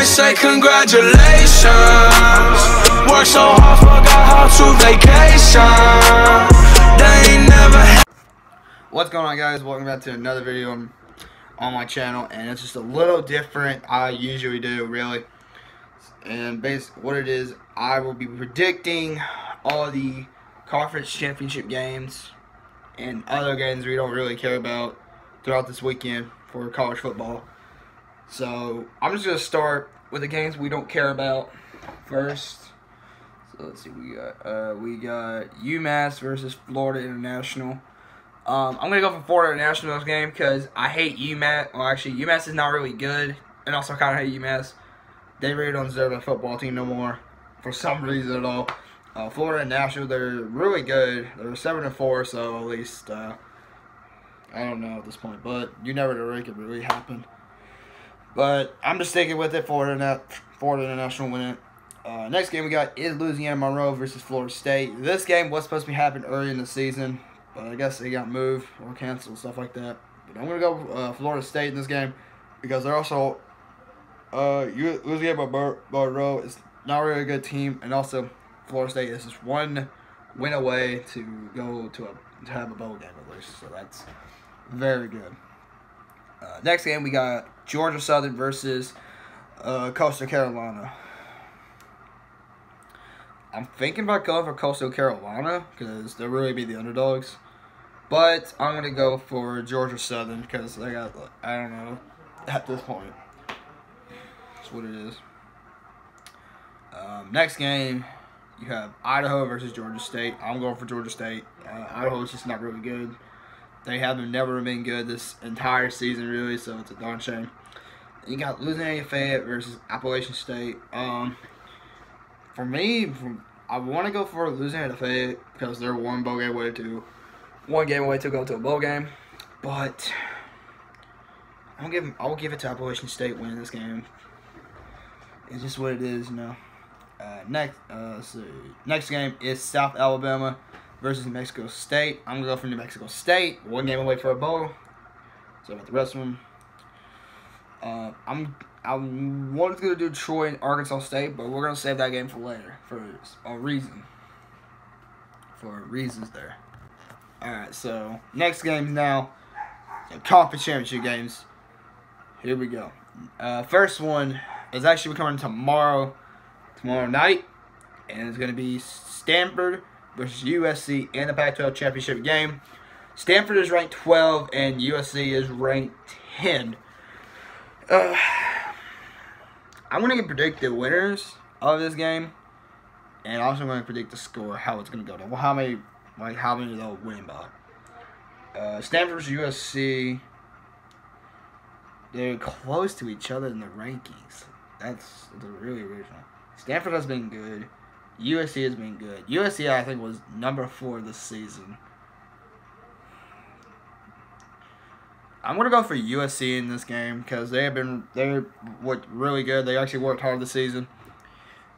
say congratulations. Worked so hard, forgot how to vacation. They ain't never had. What's going on, guys? Welcome back to another video on my channel, and it's just a little different. I usually do, really. And basically what it is, I will be predicting all the conference championship games and other games we don't really care about throughout this weekend for college football. So I'm just gonna start with the games we don't care about first. So let's see, we got UMass versus Florida International. I'm gonna go for Florida International's game because I hate UMass. Well, actually, UMass is not really good, and also kind of hate UMass. They really don't deserve a football team no more for some reason at all. Florida International, they're really good. They're 7-4, so at least I don't know at this point, but you never know, it could really happen. But I'm just sticking with it. Florida International winning. Next game we got is Louisiana Monroe versus Florida State. This game was supposed to be happening early in the season, but I guess they got moved or canceled, stuff like that. But I'm gonna go Florida State in this game because they're also Louisiana Monroe is not really a good team, and also Florida State is just one win away to go to have a bowl game at least, so that's very good. Next game we got Georgia Southern versus Coastal Carolina. I'm thinking about going for Coastal Carolina because they'll really be the underdogs, but I'm gonna go for Georgia Southern because they got, I don't know, at this point. That's what it is. Next game, you have Idaho versus Georgia State. I'm going for Georgia State. Idaho is just not really good. They haven't never been good this entire season, really, so it's a darn shame. You got Louisiana Lafayette versus Appalachian State. For me, I want to go for Louisiana Lafayette because they're one game away to go to a bowl game, but I'll give it to Appalachian State winning this game. It's just what it is, you know. Next game is South Alabama versus New Mexico State. I'm gonna go for New Mexico State. One game away for a bowl. So about the rest of them. I wanted to go do Troy and Arkansas State, but we're gonna save that game for later for a reason. For reasons there. All right. So next games now, the conference championship games. Here we go. First one is actually coming tomorrow night, and it's going to be Stanford versus USC in the Pac-12 Championship game. Stanford is ranked 12, and USC is ranked 10. I'm going to predict the winners of this game, and also going to predict the score, how it's going to go down. Well, how many they'll win by. Stanford versus USC. They're close to each other in the rankings. That's really original. Stanford has been good. USC has been good. USC, I think, was number 4 this season. I'm gonna go for USC in this game because they're really good. They actually worked hard this season,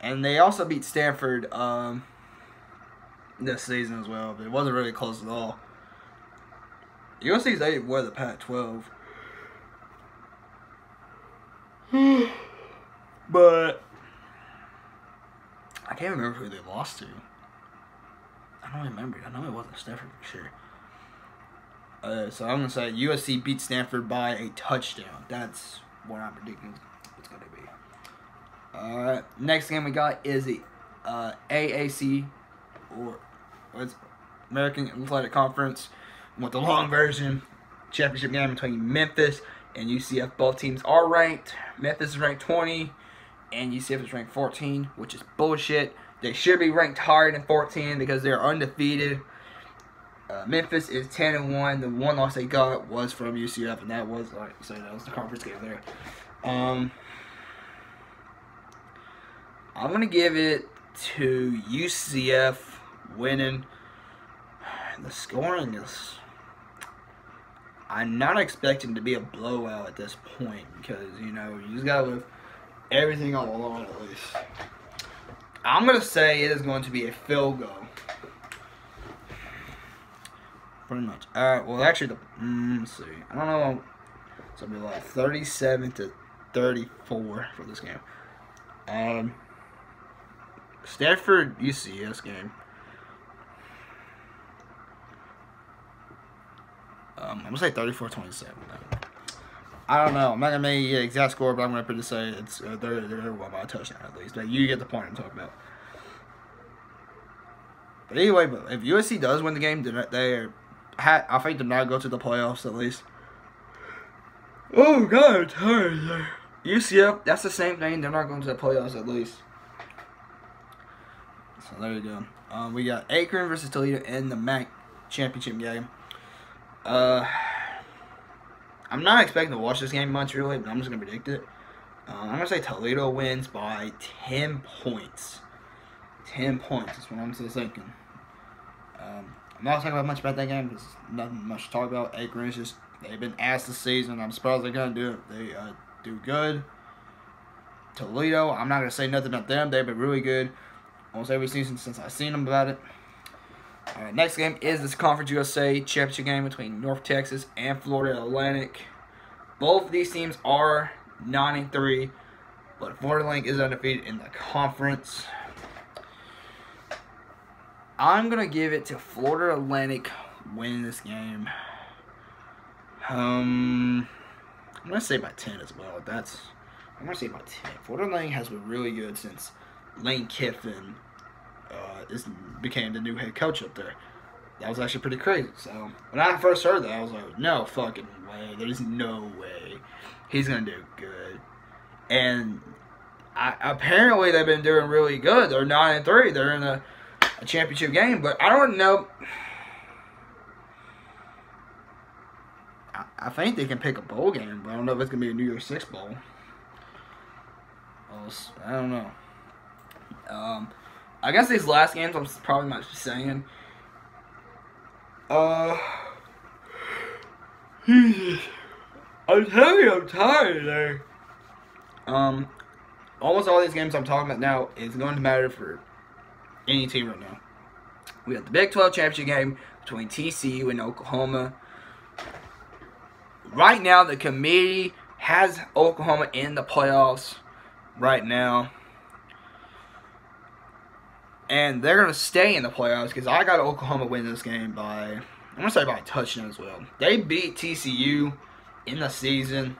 and they also beat Stanford this season as well. But it wasn't really close at all. USC's they were the Pac-12. But I can't remember who they lost to. I don't remember. I know it wasn't Stanford for sure. So I'm going to say USC beat Stanford by a touchdown. That's what I'm predicting it's going to be. Alright, next game we got is the AAC, or what's American Athletic Conference, with the long version championship game between Memphis and UCF. Both teams are ranked. Memphis is ranked 20, and UCF is ranked 14, which is bullshit. They should be ranked higher than 14 because they're undefeated. Memphis is 10-1. The one loss they got was from UCF, and that was, like I said, that was the conference game there. I'm gonna give it to UCF winning. The scoring is, I'm not expecting to be a blowout at this point because, you know, you just gotta live everything on the line at least. I'm gonna say it is going to be a field goal. Pretty much. Alright, well actually let's see. I don't know. So it'll be like 37-13 34 for this game. Stanford UCS game. I'm gonna say 34-27. I don't know. I'm not gonna make the exact score, but I'm gonna pretty say it's they're won by a touchdown at least. But you get the point I'm talking about. But anyway, but if USC does win the game, I think they're not go to the playoffs at least. Oh God, I'm tired. UCF, that's the same thing. They're not going to the playoffs at least. So there you go. We got Akron versus Toledo in the MAC championship game. I'm not expecting to watch this game much really, but I'm just gonna predict it. I'm gonna say Toledo wins by 10 points. 10 points is what I'm still thinking. I'm not talking about much about that game because nothing much to talk about. Akron is just, they've been asked this season. I'm surprised they're gonna do it. They do good. Toledo, I'm not gonna say nothing about them. They've been really good almost every season since I've seen them about it. Alright, next game is this Conference USA Championship game between North Texas and Florida Atlantic. Both of these teams are 9-3, but Florida Atlantic is undefeated in the conference. I'm going to give it to Florida Atlantic winning this game. I'm going to say by 10 as well. I'm going to say by 10. Florida Atlantic has been really good since Lane Kiffin became the new head coach up there. That was actually pretty crazy. So when I first heard that, I was like, no fucking way. There's no way he's going to do good. And apparently they've been doing really good. They're 9-3. They're in a championship game. But I don't know. I think they can pick a bowl game, but I don't know if it's going to be a New Year's Six bowl. I don't know. I guess these last games I'm probably not saying. Jesus. I'm telling you, I'm tired there. Almost all these games I'm talking about now is going to matter for any team right now. We got the Pac-12 Championship game between TCU and Oklahoma. Right now, the committee has Oklahoma in the playoffs right now. And they're going to stay in the playoffs because I got Oklahoma winning this game by, I'm going to say by a touchdown as well. They beat TCU in the season.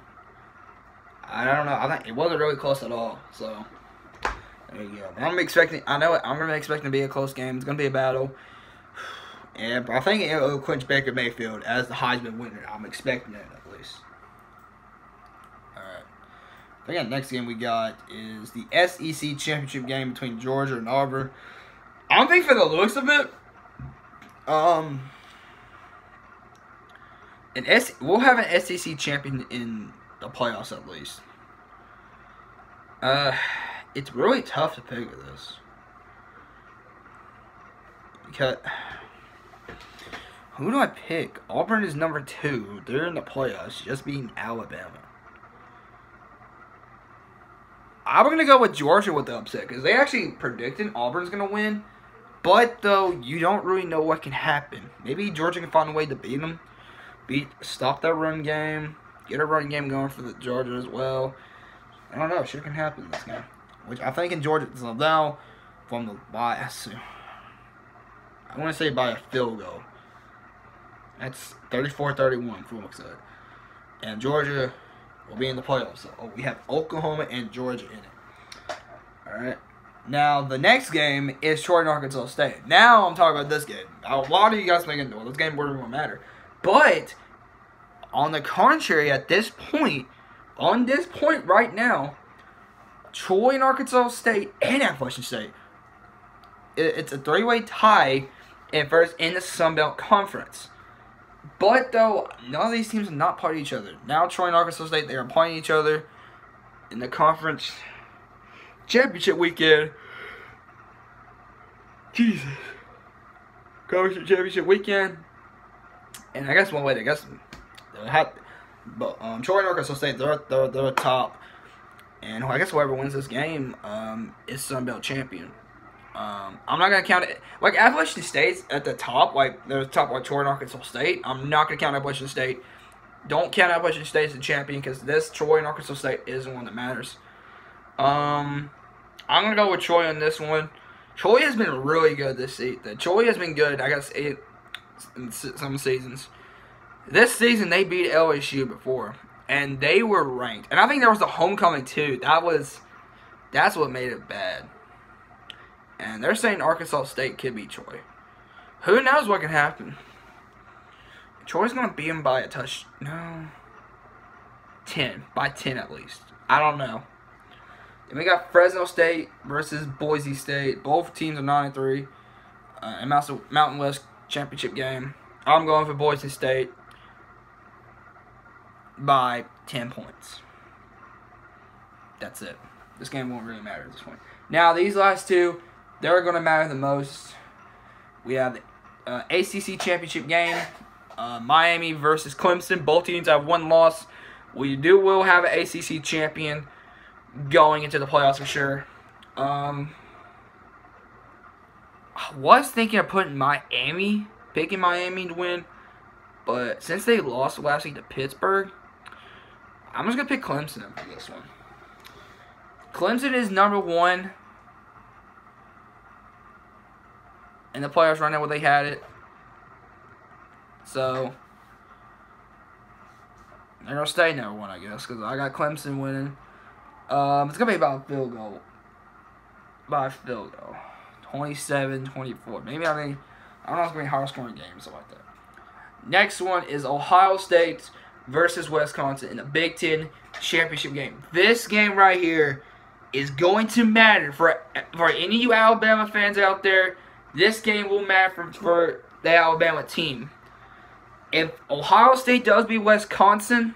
I don't know. I think it wasn't really close at all. So, there you go. I'm expecting, I know it, I'm going to expect it to be a close game. It's going to be a battle. And I think it'll clinch Baker Mayfield as the Heisman winner. I'm expecting it at least. Alright. I think the next game we got is the SEC Championship game between Georgia and Auburn. I don't think for the looks of it, we'll have an SEC champion in the playoffs at least. It's really tough to pick with this. Because, who do I pick? Auburn is number 2. They're in the playoffs, just beating Alabama. I'm going to go with Georgia with the upset, because they actually predicted Auburn's going to win. But, though, you don't really know what can happen. Maybe Georgia can find a way to beat them. Stop that run game. Get a run game going for the Georgia as well. I don't know. Shit can happen in this game. Which I think in Georgia, so now, from the bias, I want to say by a field goal. That's 34-31 for looks like. And Georgia will be in the playoffs. So we have Oklahoma and Georgia in it. Alright. Now, the next game is Troy and Arkansas State. Now, I'm talking about this game. A lot of you guys thinking, well, this game wouldn't matter. But, on the contrary, at this point, right now, Troy and Arkansas State and Appalachian State, it's a three-way tie in first in the Sun Belt Conference. But, though, none of these teams are not part of each other. Now, Troy and Arkansas State, they are playing each other in the conference championship weekend. Jesus. Conference championship weekend. And I guess one way, Troy and Arkansas State, they're top. And I guess whoever wins this game is Sun Belt champion. I'm not going to count it. Like, Appalachian State's at the top. Like, they're the top, like, Troy and Arkansas State. I'm not going to count Appalachian State Don't count Appalachian State as a champion because this Troy and Arkansas State is the one that matters. I'm going to go with Troy on this one. Troy has been really good this season. Troy has been good, I guess, in some seasons. This season, they beat LSU before, and they were ranked. And I think there was a homecoming, too. That's what made it bad. And they're saying Arkansas State could beat Troy. Who knows what can happen? Troy's going to beat them by a touch. No. 10. By 10 at least. I don't know. Then we got Fresno State versus Boise State. Both teams are 9-3. And Mountain West Championship game. I'm going for Boise State by 10 points. That's it. This game won't really matter at this point. Now, these last two, they're going to matter the most. We have the ACC Championship game. Miami versus Clemson. Both teams have one loss. We will have an ACC champion going into the playoffs for sure. I was thinking of picking Miami to win, but since they lost last week to Pittsburgh, I'm just going to pick Clemson for this one. Clemson is number 1 in the playoffs right now where they had it. So, they're going to stay number 1, I guess, because I got Clemson winning. It's going to be about a field goal. By a field goal. 27-24. Maybe, I don't know, it's going to be a higher scoring game or something like that. Next one is Ohio State versus Wisconsin in the Big Ten Championship game. This game right here is going to matter for any of you Alabama fans out there. This game will matter for the Alabama team. If Ohio State does beat Wisconsin,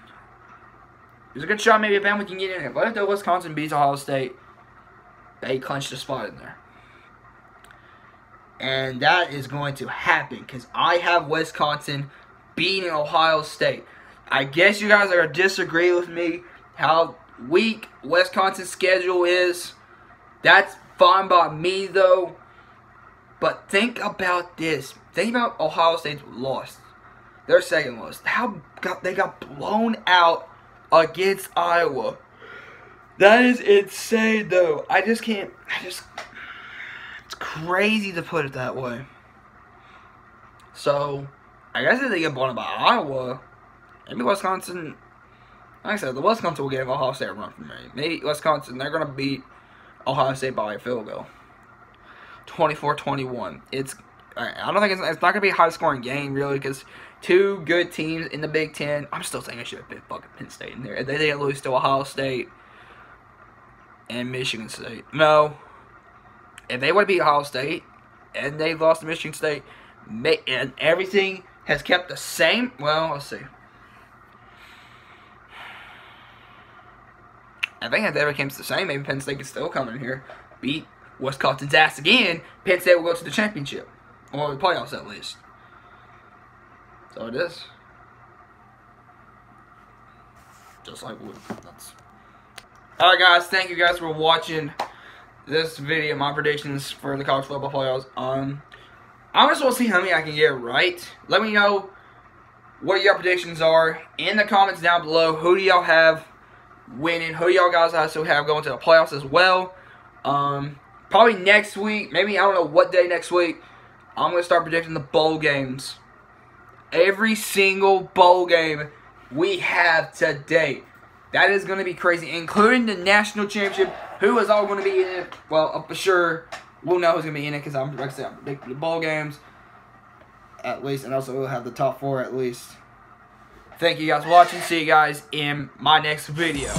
there's a good shot maybe Alabama can get in there. But if Wisconsin beats Ohio State, they clinch the spot in there. And that is going to happen because I have Wisconsin beating Ohio State. I guess you guys are going to disagree with me how weak Wisconsin's schedule is. That's fine by me though. But think about this. Think about Ohio State's loss. Their second loss. They got blown out against Iowa. That is insane though. It's crazy to put it that way. So, I guess if they get blown out by Iowa, maybe Wisconsin, like I said, the Wisconsin will give Ohio State a run for me. Maybe Wisconsin, they're going to beat Ohio State by a field goal. 24-21. I don't think it's not going to be a high-scoring game, really, because two good teams in the Big Ten. I'm still saying I should have put fucking Penn State in there. They didn't lose to Ohio State and Michigan State. No. If they would beat Ohio State and they lost to Michigan State and everything has kept the same, well, let's see. I think if they ever came to the same, maybe Penn State could still come in here, beat Wisconsin's ass again. Penn State will go to the championship. Or the playoffs, at least. So it is. Just like wood. Alright, guys. Thank you guys for watching this video. My predictions for the college football playoffs. I just want to see how many I can get right. Let me know what your predictions are in the comments down below. Who do y'all have winning? Who y'all guys also have going to the playoffs as well? Probably next week. Maybe, I don't know what day next week. I'm going to start predicting the bowl games. Every single bowl game we have to date. That is going to be crazy. Including the national championship. Who is all going to be in it? Well, for sure, we'll know who's going to be in it. Because like I said, I'm predicting the bowl games. At least. And also we'll have the top 4 at least. Thank you guys for watching. See you guys in my next video.